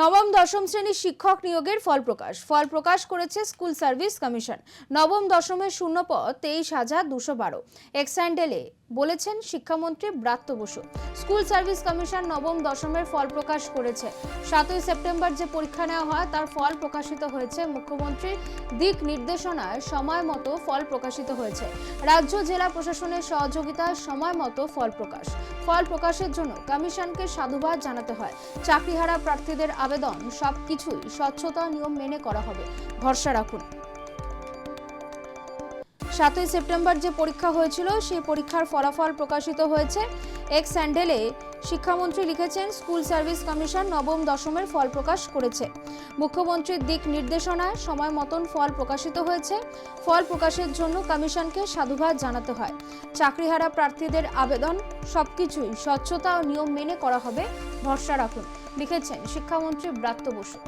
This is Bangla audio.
নবম দশম শ্রেণীর শিক্ষক নিয়োগের ফল প্রকাশ করেছে স্কুল সার্ভিস কমিশন। নবম দশমের শূন্যপদ 23,212। এক্স হ্যান্ডেলে বলেছেন শিক্ষামন্ত্রী Bratya Basu. School service commission নবম দশমের ফল প্রকাশ করেছে। 7ই সেপ্টেম্বর যে পরীক্ষা নেওয়া হয় তার ফল প্রকাশিত হয়েছে। মুখ্যমন্ত্রীর দিক নির্দেশনায় সময় মতো ফল প্রকাশিত হয়েছে। রাজ্য জেলা প্রশাসনের সহযোগিতায় সময় মতো ফল প্রকাশের জন্য কমিশনকে সাধুবাদ জানাতে হয়। চাকরিহারা প্রার্থীদের আবেদন সবকিছুই স্বচ্ছতা নিয়ম মেনে করা হবে, ভরসা রাখুন। 7ই সেপ্টেম্বর যে পরীক্ষা হয়েছিল সেই পরীক্ষার ফলাফল প্রকাশিত হয়েছে। এক্স হ্যান্ডেলে শিক্ষামন্ত্রী লিখেছেন, স্কুল সার্ভিস কমিশন নবম দশমের ফল প্রকাশ করেছে। মুখ্যমন্ত্রীর দিক নির্দেশনায় সময় মতন ফল প্রকাশিত হয়েছে। ফল প্রকাশের জন্য কমিশনকে সাধুবাদ জানাতে হয়। চাকরিহারা প্রার্থীদের আবেদন সবকিছুই স্বচ্ছতা ও নিয়ম মেনে করা হবে, ভরসা রাখুন, লিখেছেন শিক্ষামন্ত্রী ব্রাত্য বসু।